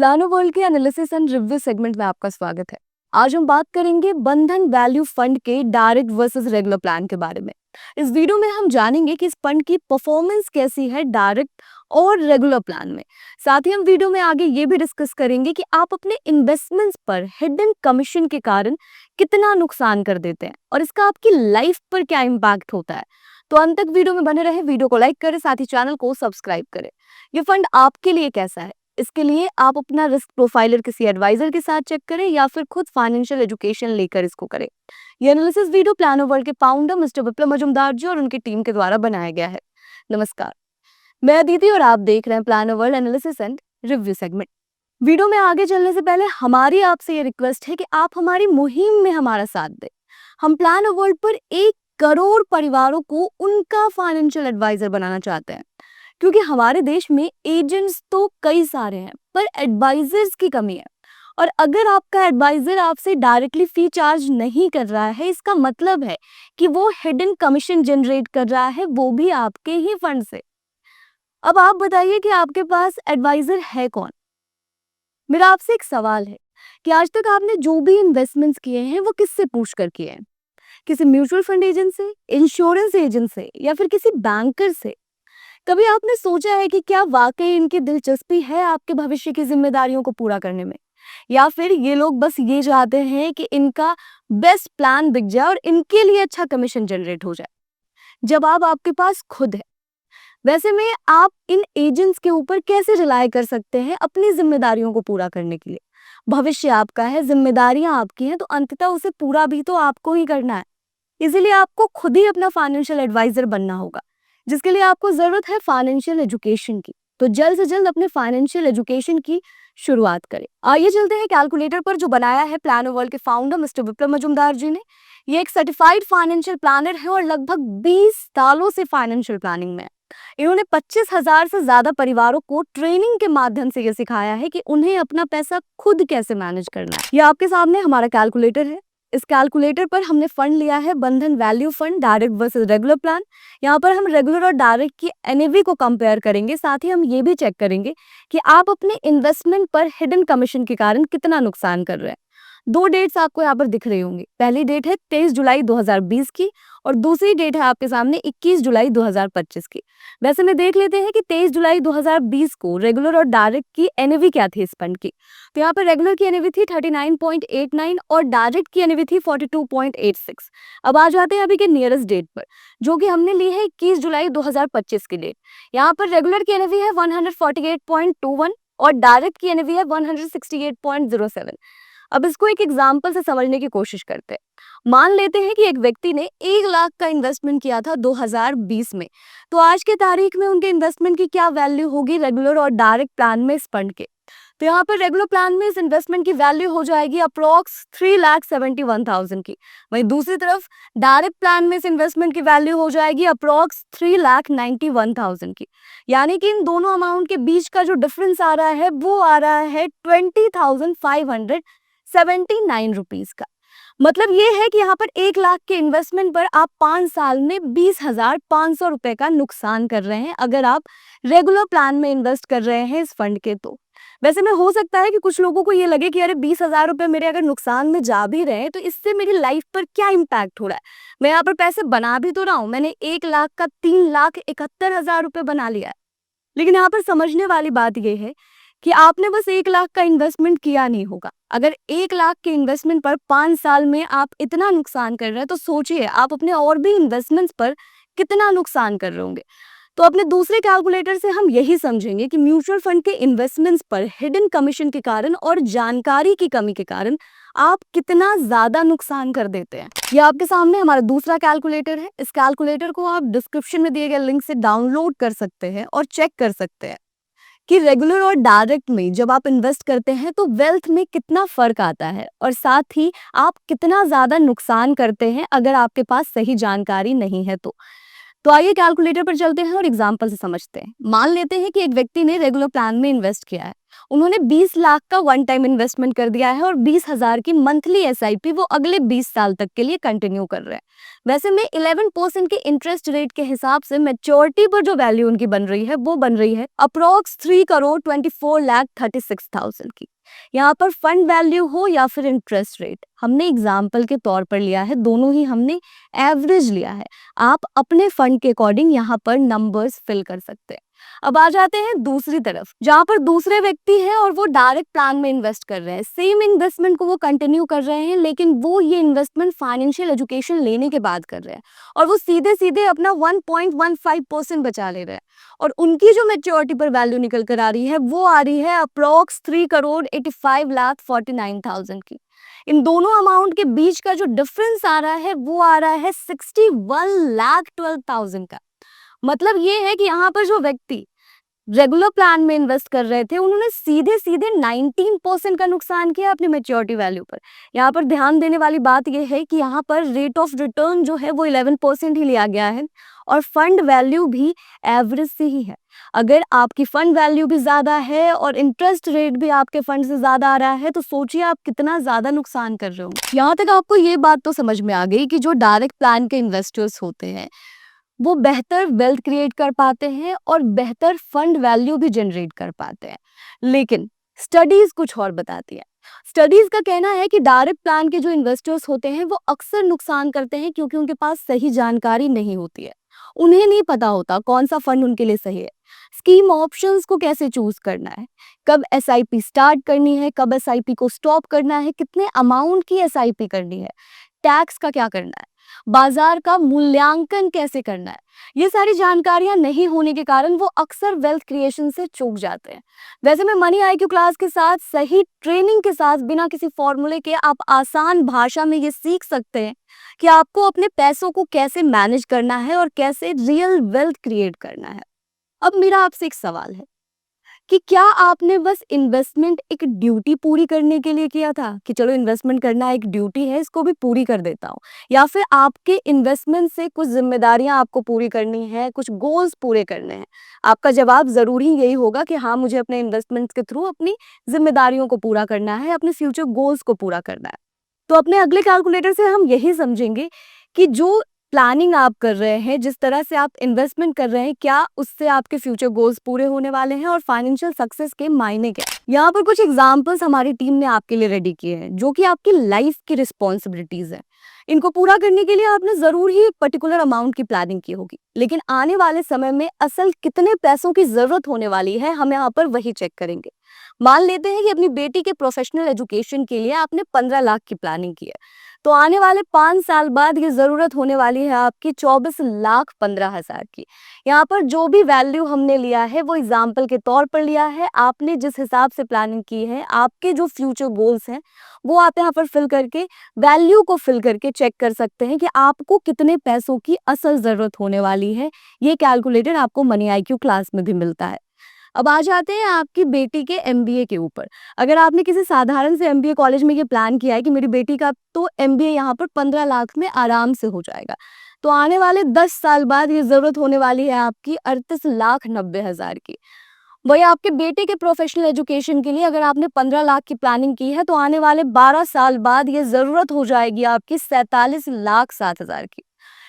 Plano world के analysis and review segment में आपका स्वागत है। आज हम बात करेंगे बंधन वैल्यू फंड के डायरेक्ट वर्सेस रेगुलर प्लान के बारे में। इस वीडियो में हम जानेंगे कि इस फंड की परफॉर्मेंस कैसी है डायरेक्ट और रेगुलर प्लान में। साथ ही हम वीडियो में आगे ये भी डिस्कस करेंगे कि आप अपने इन्वेस्टमेंट्स पर हिडन कमीशन के कारण कितना नुकसान कर देते हैं और इसका आपकी लाइफ पर क्या इम्पैक्ट होता है। तो अंत तक वीडियो में बने रहे, वीडियो को लाइक करें, साथ ही चैनल को सब्सक्राइब करें। ये फंड आपके लिए कैसा है, इसके लिए आप अपना रिस्क प्रोफाइलर किसी एडवाइजर के साथ चेक करें या फिर खुद फाइनेंशियल एजुकेशन लेकर इसको करें। ये एनालिसिस वीडियो प्लानो वर्ल्ड के फाउंडर मिस्टर विप्लव मजुमदार जी और उनकी टीम के द्वारा बनाया गया है। नमस्कार, मैं अदिति और आप देख रहे हैं plano world analysis and review segment. Video में आगे चलने से पहले हमारी आपसे ये रिक्वेस्ट है कि आप हमारी मुहिम में हमारा साथ दें। हम प्लानो वर्ल्ड पर 1 करोड़ परिवारों को उनका फाइनेंशियल एडवाइजर बनाना चाहते हैं, क्योंकि हमारे देश में एजेंट्स तो कई सारे हैं पर एडवाइजर्स की कमी है। और अगर आपका एडवाइजर आपसे डायरेक्टली फी चार्ज नहीं कर रहा है, इसका मतलब है कि वो हिडन कमीशन जनरेट कर रहा है, वो भी आपके ही फंड से। अब आप बताइए कि आपके पास एडवाइजर है कौन। मेरा आपसे एक सवाल है कि आज तक आपने जो भी इन्वेस्टमेंट्स किए हैं वो किससे पूछ कर किए हैं? किसी म्यूचुअल फंड एजेंट से, इंश्योरेंस एजेंट से या फिर किसी बैंकर से? कभी आपने सोचा है कि क्या वाकई इनकी दिलचस्पी है आपके भविष्य की जिम्मेदारियों को पूरा करने में, या फिर ये लोग बस ये चाहते हैं कि इनका बेस्ट प्लान बिक जाए और इनके लिए अच्छा कमीशन जनरेट हो जाए? जवाब आपके पास खुद है। वैसे में आप इन एजेंट्स के ऊपर कैसे रिलाय कर सकते हैं अपनी जिम्मेदारियों को पूरा करने के लिए? भविष्य आपका है, जिम्मेदारियां आपकी हैं, तो अंततः उसे पूरा भी तो आपको ही करना है। इसीलिए आपको खुद ही अपना फाइनेंशियल एडवाइजर बनना होगा, जिसके लिए आपको जरूरत है फाइनेंशियल एजुकेशन की। तो जल्द से जल्द अपने फाइनेंशियल एजुकेशन की शुरुआत करें। आइए चलते हैं कैलकुलेटर पर, जो बनाया है प्लानो वर्ल्ड के फाउंडर मिस्टर विप्लव मजुमदार जी ने। ये एक सर्टिफाइड फाइनेंशियल प्लानर है और लगभग 20 सालों से फाइनेंशियल प्लानिंग में है। इन्होंने 25,000 से ज्यादा परिवारों को ट्रेनिंग के माध्यम से ये सिखाया है कि उन्हें अपना पैसा खुद कैसे मैनेज करना है। ये आपके सामने हमारा कैलकुलेटर है। इस कैलकुलेटर पर हमने फंड लिया है बंधन value fund direct versus regular plan. यहाँ पर हम रेगुलर और डायरेक्ट की एनएवी को कंपेयर करेंगे। साथ ही हम ये भी चेक करेंगे कि आप अपने इन्वेस्टमेंट पर हिडन कमीशन के कारण कितना नुकसान कर रहे हैं। 2 डेट्स आपको यहाँ पर दिख रही होंगी। पहली डेट है 23 जुलाई 2020 की और दूसरी डेट है आपके सामने 21 जुलाई 2025 की। वैसे में देख लेते हैं कि 23 जुलाई 2020 को रेगुलर और डायरेक्ट की एनएवी क्या थी इस फंड की। तो यहाँ पर रेगुलर की एनएवी थी 39.89 और डायरेक्ट की एनएवी थी 42.86। अब आ जाते हैं अभी के नियरेस्ट डेट पर, जो कि हमने ली है 21 जुलाई 2025 की डेट। यहाँ पर रेगुलर की एनएवी है 148.21 और डायरेक्ट की एनएवी है 168.07। अब इसको एक एग्जाम्पल से समझने की कोशिश करते हैं। मान लेते हैं कि एक व्यक्ति ने 1 लाख का इन्वेस्टमेंट किया था 2020 में, तो आज के तारीख में उनके इन्वेस्टमेंट की क्या वैल्यू होगी रेगुलर और डायरेक्ट प्लान में इस फंड के? तो यहाँ पर रेगुलर प्लान में इस इन्वेस्टमेंट की वैल्यू हो जाएगी अप्रोक्स 3,71,000 की। वहीं दूसरी तरफ डायरेक्ट प्लान में इस इन्वेस्टमेंट की वैल्यू हो जाएगी अप्रोक्स 3,91,000 की। यानी कि इन दोनों अमाउंट के बीच का जो डिफरेंस आ रहा है वो आ रहा है 20,579 रुपीज का। मतलब ये है कि यहाँ पर 1 लाख के इन्वेस्टमेंट पर आप 5 साल में 20,500 रुपए का नुकसान कर रहे हैं, अगर आप रेगुलर प्लान में इन्वेस्ट कर रहे हैं इस फंड के। तो वैसे में हो सकता है कि कुछ लोगों को ये लगे कि अरे 20,000 रुपए मेरे अगर नुकसान में जा भी रहे हैं तो इससे मेरी लाइफ पर क्या इम्पैक्ट हो रहा है। मैं यहाँ पर पैसे बना भी तो रहा हूँ, मैंने 1 लाख का 3,71,000 रुपए बना लिया है। लेकिन यहाँ पर समझने वाली बात यह है कि आपने बस 1 लाख का इन्वेस्टमेंट किया नहीं होगा। अगर 1 लाख के इन्वेस्टमेंट पर 5 साल में आप इतना नुकसान कर रहे हैं, तो सोचिए आप अपने और भी इन्वेस्टमेंट्स पर कितना नुकसान कर रहे होंगे। तो अपने दूसरे कैलकुलेटर से हम यही समझेंगे कि म्यूचुअल फंड के इन्वेस्टमेंट्स पर हिडन कमीशन के कारण और जानकारी की कमी के कारण आप कितना ज्यादा नुकसान कर देते हैं। ये आपके सामने हमारा दूसरा कैलकुलेटर है। इस कैलकुलेटर को आप डिस्क्रिप्शन में दिए गए लिंक से डाउनलोड कर सकते हैं और चेक कर सकते हैं कि रेगुलर और डायरेक्ट में जब आप इन्वेस्ट करते हैं तो वेल्थ में कितना फर्क आता है और साथ ही आप कितना ज्यादा नुकसान करते हैं अगर आपके पास सही जानकारी नहीं है। तो आइए कैलकुलेटर पर चलते हैं और एग्जाम्पल से समझते हैं। मान लेते हैं कि एक व्यक्ति ने रेगुलर प्लान में इन्वेस्ट किया है उन्होंने 20 लाख का वन टाइम इन्वेस्टमेंट कर दिया है और 20,000 की मंथली एसआईपी वो अगले 20 साल तक के लिए कंटिन्यू कर रहे हैं। वैसे में 11% के इंटरेस्ट रेट के हिसाब से मैच्योरिटी पर जो वैल्यू उनकी बन रही है वो बन रही है अप्रोक्स 3,24,36,000 की। यहाँ पर फंड वैल्यू हो या फिर इंटरेस्ट रेट, हमने एग्जाम्पल के तौर पर लिया है, दोनों ही हमने एवरेज लिया है। आप अपने फंड के अकॉर्डिंग यहाँ पर नंबर्स फिल कर सकते हैं। अब आ जाते हैं दूसरी तरफ, जहां पर दूसरे व्यक्ति हैं और वो डायरेक्ट प्लान में इन्वेस्ट कर रहे हैं, सेम इन्वेस्टमेंट को वो कंटिन्यू कर रहे हैं, लेकिन वो ये इन्वेस्टमेंट फाइनेंशियल एजुकेशन लेने के बाद कर रहे हैं और वो सीधे सीधे अपना 1.15% बचा ले रहे हैं और उनकी जो मेच्योरिटी पर वैल्यू निकल कर आ रही है वो आ रही है अप्रोक्स 3,85,49,000 की। इन दोनों अमाउंट के बीच का जो डिफरेंस आ रहा है वो आ रहा है 61,12,000 का। मतलब ये है कि यहाँ पर जो व्यक्ति रेगुलर प्लान में इन्वेस्ट कर रहे थे उन्होंने सीधे सीधे 19% का नुकसान किया अपनी मेच्योरिटी वैल्यू पर। यहाँ पर ध्यान देने वाली बात यह है कि यहाँ पर रेट ऑफ रिटर्न जो है वो 11% ही लिया गया है और फंड वैल्यू भी एवरेज से ही है। अगर आपकी फंड वैल्यू भी ज्यादा है और इंटरेस्ट रेट भी आपके फंड से ज्यादा आ रहा है तो सोचिए आप कितना ज्यादा नुकसान कर रहे हो। यहाँ तक आपको ये बात तो समझ में आ गई कि जो डायरेक्ट प्लान के इन्वेस्टर्स होते हैं वो बेहतर वेल्थ क्रिएट कर पाते हैं और बेहतर फंड वैल्यू भी जनरेट कर पाते हैं। लेकिन स्टडीज कुछ और बताती है। स्टडीज का कहना है कि डायरेक्ट प्लान के जो इन्वेस्टर्स होते हैं वो अक्सर नुकसान करते हैं क्योंकि उनके पास सही जानकारी नहीं होती है। उन्हें नहीं पता होता कौन सा फंड उनके लिए सही है, स्कीम ऑप्शंस को कैसे चूज करना है, कब एसआईपी स्टार्ट करनी है, कब एसआईपी को स्टॉप करना है, कितने अमाउंट की एसआईपी करनी है, टैक्स का क्या करना है, बाजार का मूल्यांकन कैसे करना है। ये सारी जानकारियां नहीं होने के कारण वो अक्सर वेल्थ क्रिएशन से चूक जाते हैं। वैसे में मनी आईक्यू क्लास के साथ सही ट्रेनिंग के साथ बिना किसी फॉर्मूले के आप आसान भाषा में ये सीख सकते हैं कि आपको अपने पैसों को कैसे मैनेज करना है और कैसे रियल वेल्थ क्रिएट करना है। अब मेरा आपसे एक सवाल है कि क्या आपने बस इन्वेस्टमेंट एक ड्यूटी पूरी करने के लिए किया था कि चलो इन्वेस्टमेंट करना एक ड्यूटी है इसको भी पूरी कर देता हूँ, या फिर आपके इन्वेस्टमेंट से कुछ जिम्मेदारियां आपको पूरी करनी है, कुछ गोल्स पूरे करने हैं। आपका जवाब जरूरी यही होगा कि हाँ, मुझे अपने इन्वेस्टमेंट के थ्रू अपनी जिम्मेदारियों को पूरा करना है, अपने फ्यूचर गोल्स को पूरा करना है। तो अपने अगले कैलकुलेटर से हम यही समझेंगे कि जो प्लानिंग आप कर रहे हैं, जिस तरह से आप इन्वेस्टमेंट कर रहे हैं, क्या उससे आपके फ्यूचर गोल्स पूरे होने वाले हैं और फाइनेंशियल सक्सेस के मायने क्या। यहाँ पर कुछ एग्जांपल्स हमारी टीम ने आपके लिए रेडी किए हैं जो कि आपकी लाइफ की रिस्पॉन्सिबिलिटीज है। इनको पूरा करने के लिए आपने जरूर ही एक पर्टिकुलर अमाउंट की प्लानिंग की होगी, लेकिन आने वाले समय में असल कितने पैसों की जरूरत होने वाली है हम यहाँ पर वही चेक करेंगे। मान लेते हैं कि अपनी बेटी के प्रोफेशनल एजुकेशन के लिए आपने 15 लाख की प्लानिंग की है, तो आने वाले 5 साल बाद ये जरूरत होने वाली है आपकी 24,15,000 की। यहाँ पर जो भी वैल्यू हमने लिया है वो एग्जाम्पल के तौर पर लिया है। आपने जिस हिसाब से प्लानिंग की है, आपके जो फ्यूचर गोल्स हैं वो आप यहाँ पर फिल करके, वैल्यू को फिल करके चेक कर सकते हैं कि आपको कितने पैसों की असल जरूरत होने वाली है। ये कैलकुलेटर आपको मनी आईक्यू क्लास में भी मिलता है। अब आ जाते हैं आपकी बेटी के एमबीए के ऊपर। अगर आपने किसी साधारण से एमबीए कॉलेज में ये प्लान किया है कि मेरी बेटी का तो एमबीए यहाँ पर 15 लाख में आराम से हो जाएगा, तो आने वाले 10 साल बाद ये जरूरत होने वाली है आपकी 38,90,000 की। वही आपके बेटे के प्रोफेशनल एजुकेशन के लिए अगर आपने 15 लाख की प्लानिंग की है तो आने वाले 12 साल बाद ये जरूरत हो जाएगी आपकी 47,07,000 की।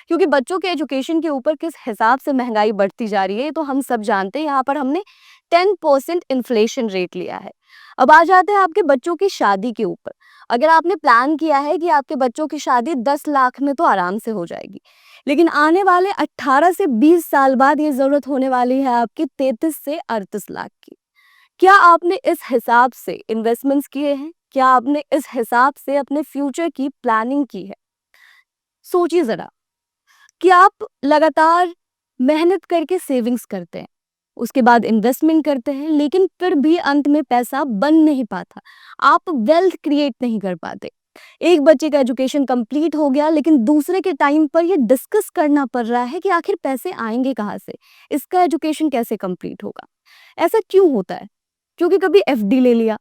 क्योंकि बच्चों के एजुकेशन के ऊपर किस हिसाब से महंगाई बढ़ती जा रही है तो हम सब जानते हैं। यहाँ पर हमने 10% इन्फ्लेशन रेट लिया है। अब आ जाते हैं आपके बच्चों की शादी के ऊपर। अगर आपने प्लान किया है कि आपके बच्चों की शादी 10 लाख में तो आराम से हो जाएगी, लेकिन आने वाले 18 से 20 साल बाद ये जरूरत होने वाली है आपकी 33 से 38 लाख की। क्या आपने इस हिसाब से इन्वेस्टमेंट्स किए हैं? क्या आपने इस हिसाब से अपने फ्यूचर की प्लानिंग की है? सोचिए जरा कि आप लगातार मेहनत करके सेविंग्स करते हैं, उसके बाद इन्वेस्टमेंट करते हैं, लेकिन फिर भी अंत में पैसा बन नहीं पाता, आप वेल्थ क्रिएट नहीं कर पाते। एक बच्चे का एजुकेशन कंप्लीट हो गया, लेकिन दूसरे के टाइम पर ये डिस्कस करना पड़ रहा है कि आखिर पैसे आएंगे कहाँ से, इसका एजुकेशन कैसे कंप्लीट होगा। ऐसा क्यों होता है? क्योंकि कभी एफडी ले लिया,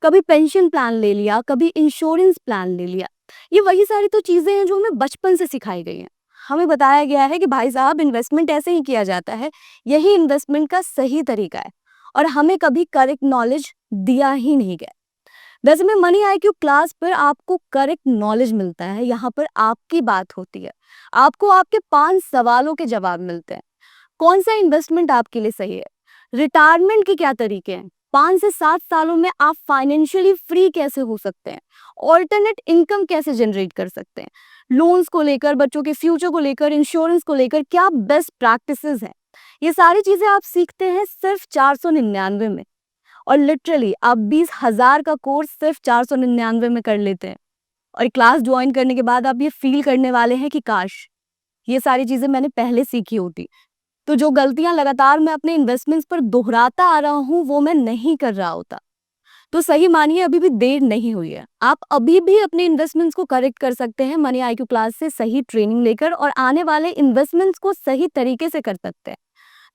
कभी पेंशन प्लान ले लिया, कभी इंश्योरेंस प्लान ले लिया। ये वही सारी तो चीजें हैं जो हमें बचपन से सिखाई गई हैं। हमें बताया गया है कि भाई साहब इन्वेस्टमेंट ऐसे ही किया जाता है, यही इन्वेस्टमेंट का सही तरीका है। और हमें कभी करेक्ट नॉलेज दिया ही नहीं गया। वैसे में मनी आईक्यू क्लास पर आपको करेक्ट नॉलेज मिलता है, यहाँ पर आपकी बात होती है, आपको आपके 5 सवालों के जवाब मिलते हैं। कौन सा इन्वेस्टमेंट आपके लिए सही है, रिटायरमेंट के क्या तरीके हैं, 5 से 7 सालों में आप फाइनेंशियली फ्री कैसे हो सकते हैं, ऑल्टरनेट इनकम कैसे जनरेट कर सकते हैं, लोन्स को लेकर, बच्चों के फ्यूचर को लेकर, इंश्योरेंस को लेकर क्या बेस्ट प्रैक्टिसेस हैं, ये सारी चीजें आप सीखते हैं सिर्फ 499 में। और लिटरली आप 20,000 का कोर्स सिर्फ 499 में कर लेते हैं। और क्लास ज्वाइन करने के बाद आप ये फील करने वाले हैं कि काश ये सारी चीजें मैंने पहले सीखी होती, तो जो गलतियां लगातार मैं अपने इन्वेस्टमेंट्स पर दोहराता आ रहा हूं वो मैं नहीं कर रहा होता। तो सही मानिए अभी भी देर नहीं हुई है, आप अभी भी अपने इन्वेस्टमेंट्स को करेक्ट कर सकते हैं मनी आईक्यू क्लास से सही ट्रेनिंग लेकर, और आने वाले इन्वेस्टमेंट्स को सही तरीके से कर सकते हैं।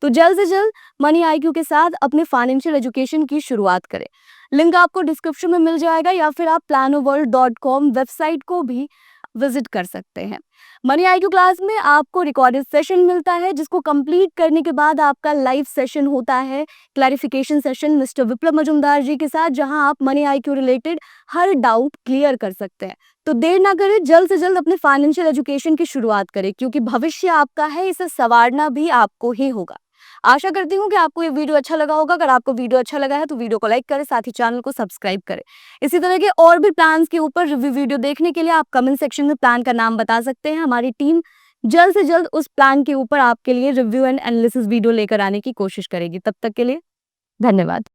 तो जल्द से जल्द मनी आईक्यू के साथ अपने फाइनेंशियल एजुकेशन की शुरुआत करें। लिंक आपको डिस्क्रिप्शन में मिल जाएगा, या फिर आप planoworld.com वेबसाइट को भी विजिट कर सकते हैं। मनी आईक्यू क्लास में आपको रिकॉर्डेड सेशन मिलता है, जिसको कंप्लीट करने के बाद आपका लाइव सेशन होता है, क्लैरिफिकेशन सेशन मिस्टर विप्लव मजुमदार जी के साथ, जहां आप मनी आईक्यू रिलेटेड हर डाउट क्लियर कर सकते हैं। तो देर ना करें, जल्द से जल्द अपने फाइनेंशियल एजुकेशन की शुरुआत करें, क्योंकि भविष्य आपका है, इसे संवारना भी आपको ही होगा। आशा करती हूँ कि आपको ये वीडियो अच्छा लगा होगा। अगर आपको वीडियो अच्छा लगा है तो वीडियो को लाइक करें, साथ ही चैनल को सब्सक्राइब करें। इसी तरह के और भी प्लान्स के ऊपर रिव्यू वीडियो देखने के लिए आप कमेंट सेक्शन में प्लान का नाम बता सकते हैं। हमारी टीम जल्द से जल्द उस प्लान के ऊपर आपके लिए रिव्यू एंड एनालिसिस वीडियो लेकर आने की कोशिश करेगी। तब तक के लिए धन्यवाद।